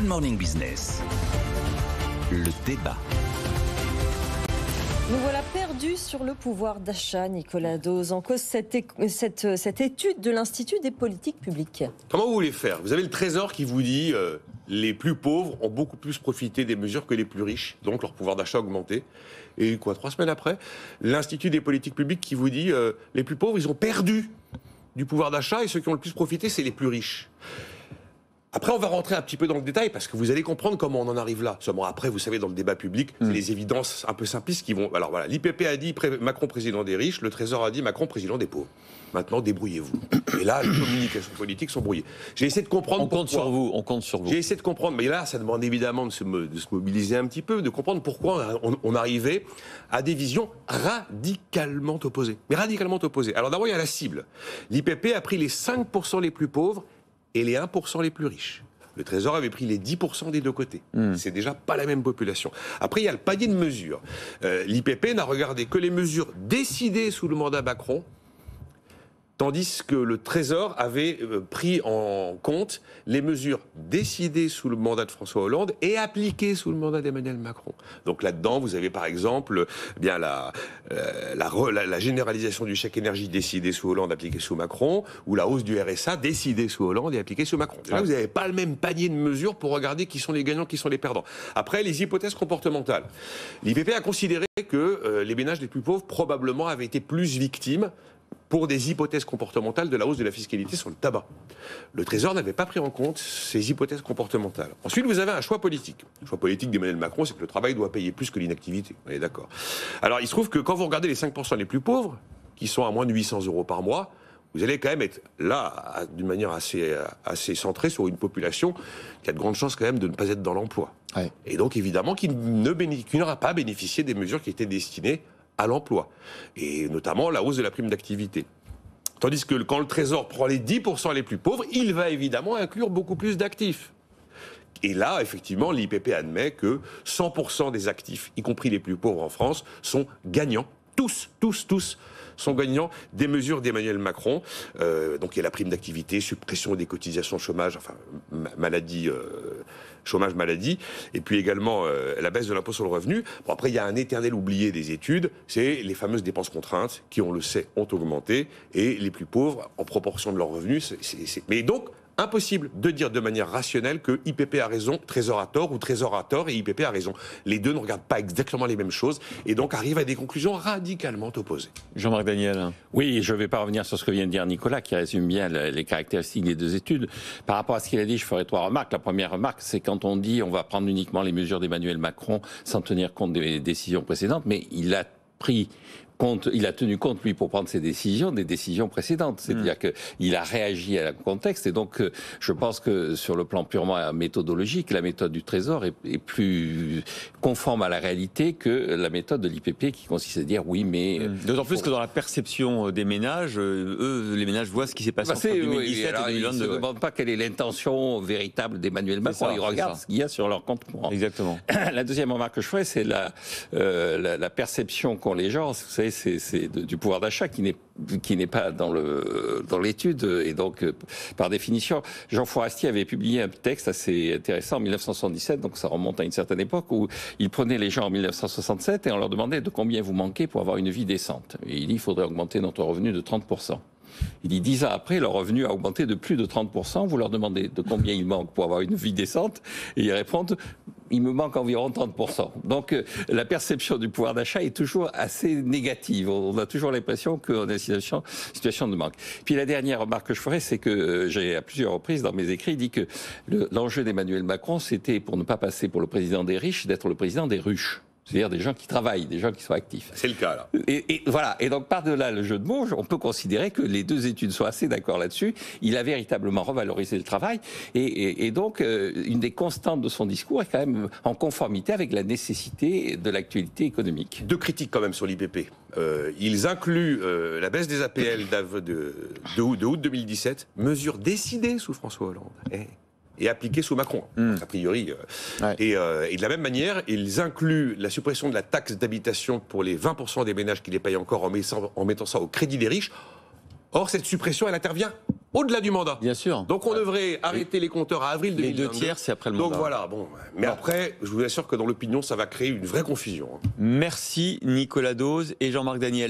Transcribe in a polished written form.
Good Morning Business. Le débat. Nous voilà perdus sur le pouvoir d'achat, Nicolas Dose. En cause cette étude de l'Institut des politiques publiques. Comment vous voulez faire? Vous avez le Trésor qui vous dit les plus pauvres ont beaucoup plus profité des mesures que les plus riches, donc leur pouvoir d'achat a augmenté. Et quoi, 3 semaines après, l'Institut des politiques publiques qui vous dit les plus pauvres, ils ont perdu du pouvoir d'achat et ceux qui ont le plus profité, c'est les plus riches. Après, on va rentrer un petit peu dans le détail parce que vous allez comprendre comment on en arrive là. Seulement après, vous savez, dans le débat public, c'est les évidences un peu simplistes qui vont... Alors voilà, l'IPP a dit Macron président des riches, le Trésor a dit Macron président des pauvres. Maintenant, débrouillez-vous. Et là, les communications politiques sont brouillées. J'ai essayé de comprendre on compte sur vous. J'ai essayé de comprendre, mais là, ça demande évidemment de se mobiliser un petit peu, de comprendre pourquoi on arrivait à des visions radicalement opposées. Mais radicalement opposées. Alors d'abord, il y a la cible. L'IPP a pris les 5% les plus pauvres et les 1% les plus riches. Le Trésor avait pris les 10% des deux côtés. C'est déjà pas la même population. Après, il y a le panier de mesures. L'IPP n'a regardé que les mesures décidées sous le mandat Macron, tandis que le Trésor avait pris en compte les mesures décidées sous le mandat de François Hollande et appliquées sous le mandat d'Emmanuel Macron. Donc là-dedans, vous avez par exemple bien la généralisation du chèque énergie décidée sous Hollande, appliquée sous Macron, ou la hausse du RSA décidée sous Hollande et appliquée sous Macron. Là, vous n'avez pas le même panier de mesures pour regarder qui sont les gagnants, qui sont les perdants. Après, les hypothèses comportementales. L'IPP a considéré que les ménages les plus pauvres probablement avaient été plus victimes pour des hypothèses comportementales de la hausse de la fiscalité sur le tabac. Le Trésor n'avait pas pris en compte ces hypothèses comportementales. Ensuite, vous avez un choix politique. Le choix politique d'Emmanuel Macron, c'est que le travail doit payer plus que l'inactivité. On est d'accord. Alors, il se trouve que quand vous regardez les 5% les plus pauvres, qui sont à moins de 800 € par mois, vous allez quand même être là, d'une manière assez centrée sur une population qui a de grandes chances quand même de ne pas être dans l'emploi. Ouais. Et donc, évidemment, qui n'aura pas bénéficié des mesures qui étaient destinées à l'emploi, et notamment la hausse de la prime d'activité. Tandis que quand le Trésor prend les 10% les plus pauvres, il va évidemment inclure beaucoup plus d'actifs. Et là, effectivement, l'IPP admet que 100% des actifs, y compris les plus pauvres en France, sont gagnants. Tous sont gagnants des mesures d'Emmanuel Macron. Donc il y a la prime d'activité, suppression des cotisations chômage, enfin maladie, chômage maladie, et puis également la baisse de l'impôt sur le revenu. Bon, après, il y a un éternel oublié des études, c'est les fameuses dépenses contraintes qui, on le sait, ont augmenté, et les plus pauvres, en proportion de leurs revenus, Mais donc, impossible de dire de manière rationnelle que IPP a raison, Trésor a tort, ou Trésor a tort et IPP a raison. Les deux ne regardent pas exactement les mêmes choses et donc arrivent à des conclusions radicalement opposées. Jean-Marc Daniel. Oui, je ne vais pas revenir sur ce que vient de dire Nicolas, qui résume bien les caractéristiques des deux études. Par rapport à ce qu'il a dit, je ferai 3 remarques. La première remarque, c'est quand on dit on va prendre uniquement les mesures d'Emmanuel Macron sans tenir compte des décisions précédentes, mais il a tenu compte, lui, pour prendre ses décisions, des décisions précédentes. C'est-à-dire qu'il a réagi à un contexte. Et donc, je pense que sur le plan purement méthodologique, la méthode du Trésor est plus conforme à la réalité que la méthode de l'IPP qui consiste à dire oui, mais... D'autant plus que dans la perception des ménages, eux, les ménages voient ce qui s'est passé entre 2017 et 2022. Ils ne se demandent pas quelle est l'intention véritable d'Emmanuel Macron. Ils regardent ce qu'il y a sur leur compte courant. Exactement. La deuxième remarque que je ferai, c'est la perception qu'ont les gens. Vous savez, c'est du pouvoir d'achat qui n'est pas dans l'étude, et donc par définition, Jean Fourastier avait publié un texte assez intéressant en 1977, donc ça remonte à une certaine époque, où il prenait les gens en 1967 et on leur demandait de combien vous manquez pour avoir une vie décente. Et il dit il faudrait augmenter notre revenu de 30%. Il dit 10 ans après, leur revenu a augmenté de plus de 30%. Vous leur demandez de combien il manque pour avoir une vie décente, et ils répondent il me manque environ 30%. Donc la perception du pouvoir d'achat est toujours assez négative. On a toujours l'impression qu'on est en situation de manque. Puis la dernière remarque que je ferai, c'est que j'ai à plusieurs reprises dans mes écrits dit que l'enjeu d'Emmanuel Macron, c'était, pour ne pas passer pour le président des riches, d'être le président des ruches. C'est-à-dire des gens qui travaillent, des gens qui sont actifs. C'est le cas, là. Et voilà. Et donc, par-delà le jeu de mots, on peut considérer que les deux études sont assez d'accord là-dessus. Il a véritablement revalorisé le travail. Et donc, une des constantes de son discours est quand même en conformité avec la nécessité de l'actualité économique. 2 critiques quand même sur l'IPP. Ils incluent la baisse des APL de août 2017, mesure décidée sous François Hollande. Et appliqué sous Macron, a priori. Et de la même manière, ils incluent la suppression de la taxe d'habitation pour les 20% des ménages qui les payent encore en mettant ça au crédit des riches. Or, cette suppression, elle intervient au-delà du mandat. Bien sûr. Donc on devrait arrêter les compteurs à avril 2022. Les 2 tiers, c'est après le mandat. Donc voilà, bon. Mais après, je vous assure que dans l'opinion, ça va créer une vraie confusion. Merci Nicolas Dose et Jean-Marc Daniel.